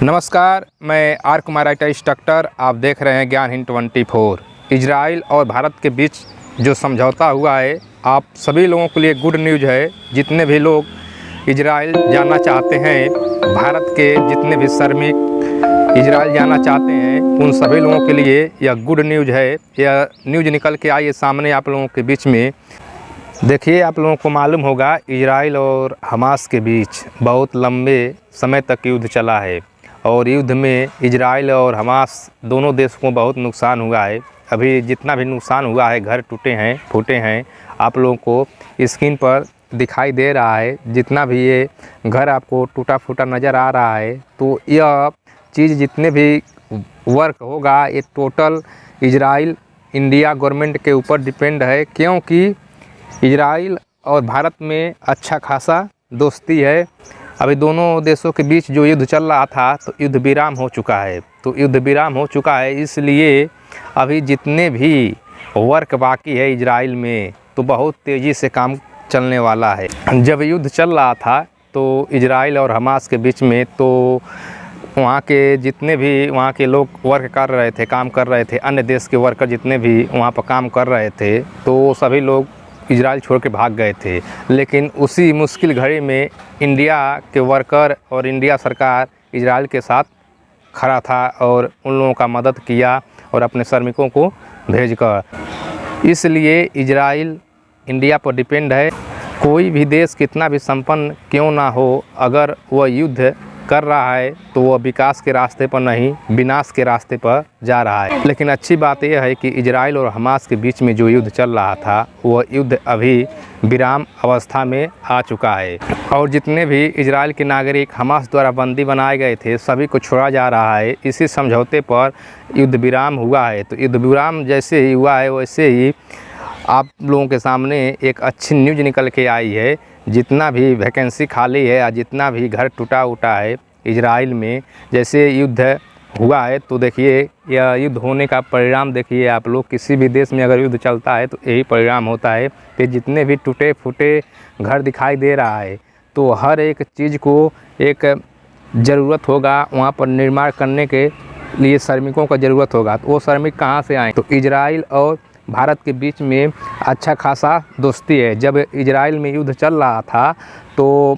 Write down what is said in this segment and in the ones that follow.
नमस्कार, मैं are Kumar IT instructor. आप देख रहे हैं ज्ञान हिंट 24। इजराइल और भारत के बीच जो समझौता हुआ है, आप सभी लोगों के लिए गुड न्यूज़ है। जितने भी लोग इजराइल जाना चाहते हैं, भारत के जितने भी श्रमिक इजराइल जाना चाहते हैं, उन सभी लोगों के लिए यह गुड न्यूज़ है। यह न्यूज़ निकल के आई है सामने आप लोगों के बीच में। देखिए, आप लोगों को मालूम होगा इजराइल और हमास के बीच बहुत लंबे समय तक युद्ध चला है और युद्ध में इजराइल और हमास दोनों देशों को बहुत नुकसान हुआ है। अभी जितना भी नुकसान हुआ है, घर टूटे हैं, फूटे हैं, आप लोगों को स्क्रीन पर दिखाई दे रहा है। जितना भी ये घर आपको टूटा फूटा नज़र आ रहा है, तो यह चीज़ जितने भी वर्क होगा, ये टोटल इजराइल इंडिया गवर्नमेंट के ऊपर डिपेंड है, क्योंकि इजराइल और भारत में अच्छा खासा दोस्ती है। अभी दोनों देशों के बीच जो युद्ध चल रहा था, तो युद्ध विराम हो चुका है। इसलिए अभी जितने भी वर्क बाकी है इजराइल में, तो बहुत तेज़ी से काम चलने वाला है। जब युद्ध चल रहा था तो इजराइल और हमास के बीच में, तो वहाँ के जितने भी वहाँ के लोग वर्क कर रहे थे, काम कर रहे थे, अन्य देश के वर्कर जितने भी वहाँ पर काम कर रहे थे, तो सभी लोग इजराइल छोड़ के भाग गए थे। लेकिन उसी मुश्किल घड़ी में इंडिया के वर्कर और इंडिया सरकार इजराइल के साथ खड़ा था और उन लोगों का मदद किया और अपने श्रमिकों को भेजकर। इसलिए इजराइल इंडिया पर डिपेंड है। कोई भी देश कितना भी संपन्न क्यों ना हो, अगर वह युद्ध कर रहा है तो वह विकास के रास्ते पर नहीं, विनाश के रास्ते पर जा रहा है। लेकिन अच्छी बात यह है कि इजराइल और हमास के बीच में जो युद्ध चल रहा था, वह युद्ध अभी विराम अवस्था में आ चुका है और जितने भी इजराइल के नागरिक हमास द्वारा बंदी बनाए गए थे, सभी को छोड़ा जा रहा है। इसी समझौते पर युद्ध विराम हुआ है। तो युद्ध विराम जैसे ही हुआ है, वैसे ही आप लोगों के सामने एक अच्छी न्यूज़ निकल के आई है। जितना भी वैकेंसी खाली है या जितना भी घर टूटा उटा है इजराइल में, जैसे युद्ध हुआ है, तो देखिए यह युद्ध होने का परिणाम देखिए आप लोग। किसी भी देश में अगर युद्ध चलता है तो यही परिणाम होता है कि जितने भी टूटे फूटे घर दिखाई दे रहा है, तो हर एक चीज़ को एक ज़रूरत होगा, वहाँ पर निर्माण करने के लिए श्रमिकों का ज़रूरत होगा। तो वो श्रमिक कहाँ से आए? तो इजराइल और भारत के बीच में अच्छा खासा दोस्ती है। जब इजराइल में युद्ध चल रहा था, तो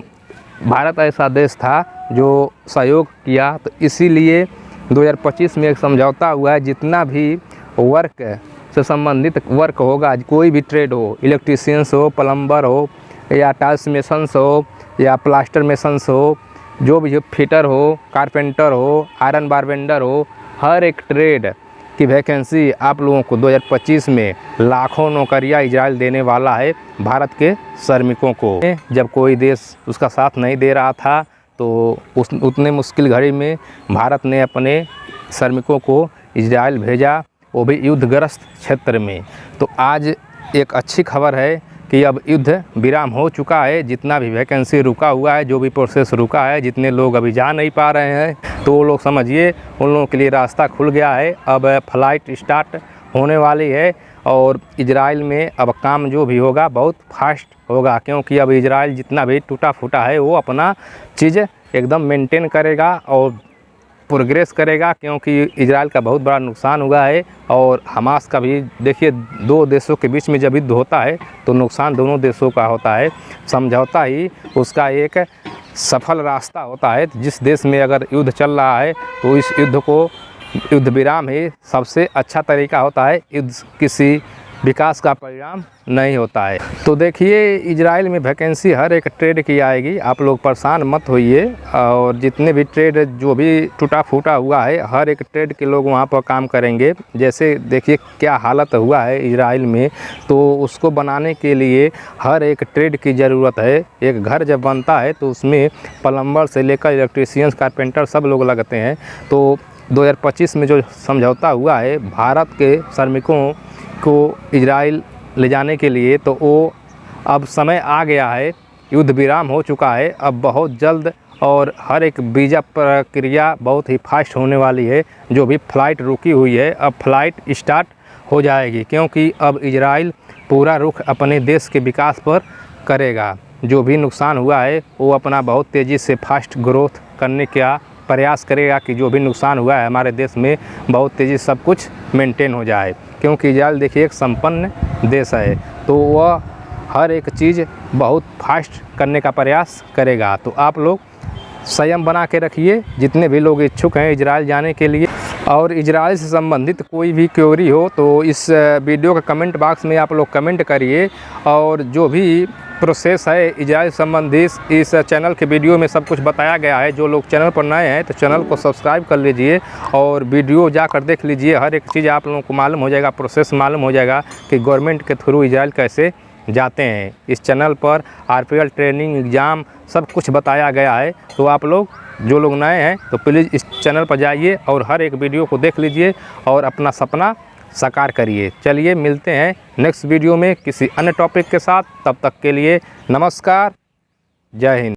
भारत ऐसा देश था जो सहयोग किया। तो इसीलिए 2025 में एक समझौता हुआ है। जितना भी वर्क से संबंधित वर्क होगा, कोई भी ट्रेड हो, इलेक्ट्रीशियंस हो, प्लम्बर हो, या टाइल्स मेसन्स हो, या प्लास्टर मेसन्स हो, जो भी फिटर हो, कारपेंटर हो, आयरन बारबेंडर हो, हर एक ट्रेड की वैकेंसी आप लोगों को 2025 में लाखों नौकरियां इजराइल देने वाला है भारत के श्रमिकों को। जब कोई देश उसका साथ नहीं दे रहा था, तो उतने मुश्किल घड़ी में भारत ने अपने श्रमिकों को इजराइल भेजा, वो भी युद्धग्रस्त क्षेत्र में। तो आज एक अच्छी खबर है कि अब युद्ध विराम हो चुका है। जितना भी वैकेंसी रुका हुआ है, जो भी प्रोसेस रुका है, जितने लोग अभी जा नहीं पा रहे हैं, तो वो लोग समझिए उन लोगों के लिए रास्ता खुल गया है। अब फ्लाइट स्टार्ट होने वाली है और इजराइल में अब काम जो भी होगा बहुत फास्ट होगा, क्योंकि अब इजराइल जितना भी टूटा फूटा है, वो अपना चीज़ एकदम मेंटेन करेगा और प्रोग्रेस करेगा, क्योंकि इजराइल का बहुत बड़ा नुकसान हुआ है और हमास का भी। देखिए, दो देशों के बीच में जब युद्ध होता है तो नुकसान दोनों देशों का होता है। समझौता ही उसका एक सफल रास्ता होता है। जिस देश में अगर युद्ध चल रहा है, तो इस युद्ध विराम ही सबसे अच्छा तरीका होता है। युद्ध किसी विकास का परिणाम नहीं होता है। तो देखिए, इजराइल में वैकेंसी हर एक ट्रेड की आएगी, आप लोग परेशान मत होइए। और जितने भी ट्रेड जो भी टूटा फूटा हुआ है, हर एक ट्रेड के लोग वहाँ पर काम करेंगे। जैसे देखिए क्या हालत हुआ है इजराइल में, तो उसको बनाने के लिए हर एक ट्रेड की ज़रूरत है। एक घर जब बनता है तो उसमें प्लम्बर से लेकर इलेक्ट्रीशियंस, कारपेंटर सब लोग लगते हैं। तो 2025 में जो समझौता हुआ है भारत के श्रमिकों को इजराइल ले जाने के लिए, तो वो अब समय आ गया है। युद्ध विराम हो चुका है। अब बहुत जल्द और हर एक वीज़ा प्रक्रिया बहुत ही फास्ट होने वाली है। जो भी फ़्लाइट रुकी हुई है, अब फ़्लाइट स्टार्ट हो जाएगी, क्योंकि अब इजराइल पूरा रुख अपने देश के विकास पर करेगा। जो भी नुकसान हुआ है, वो अपना बहुत तेज़ी से फास्ट ग्रोथ करने का प्रयास करेगा कि जो भी नुकसान हुआ है हमारे देश में बहुत तेज़ी से सब कुछ मेंटेन हो जाए, क्योंकि इजराइल देखिए एक संपन्न देश है, तो वह हर एक चीज़ बहुत फास्ट करने का प्रयास करेगा। तो आप लोग संयम बना के रखिए, जितने भी लोग इच्छुक हैं इजराइल जाने के लिए। और इजराइल से संबंधित कोई भी क्वेरी हो तो इस वीडियो के कमेंट बॉक्स में आप लोग कमेंट करिए, और जो भी प्रोसेस है इजराइल संबंधित इस चैनल के वीडियो में सब कुछ बताया गया है। जो लोग चैनल पर नए हैं तो चैनल को सब्सक्राइब कर लीजिए और वीडियो जाकर देख लीजिए, हर एक चीज़ आप लोगों को मालूम हो जाएगा, प्रोसेस मालूम हो जाएगा कि गवर्नमेंट के थ्रू इजराइल कैसे जाते हैं। इस चैनल पर RPL ट्रेनिंग एग्ज़ाम सब कुछ बताया गया है, तो आप लोग जो लोग नए हैं तो प्लीज़ इस चैनल पर जाइए और हर एक वीडियो को देख लीजिए और अपना सपना साकार करिए। चलिए मिलते हैं नेक्स्ट वीडियो में किसी अन्य टॉपिक के साथ, तब तक के लिए नमस्कार, जय हिंद।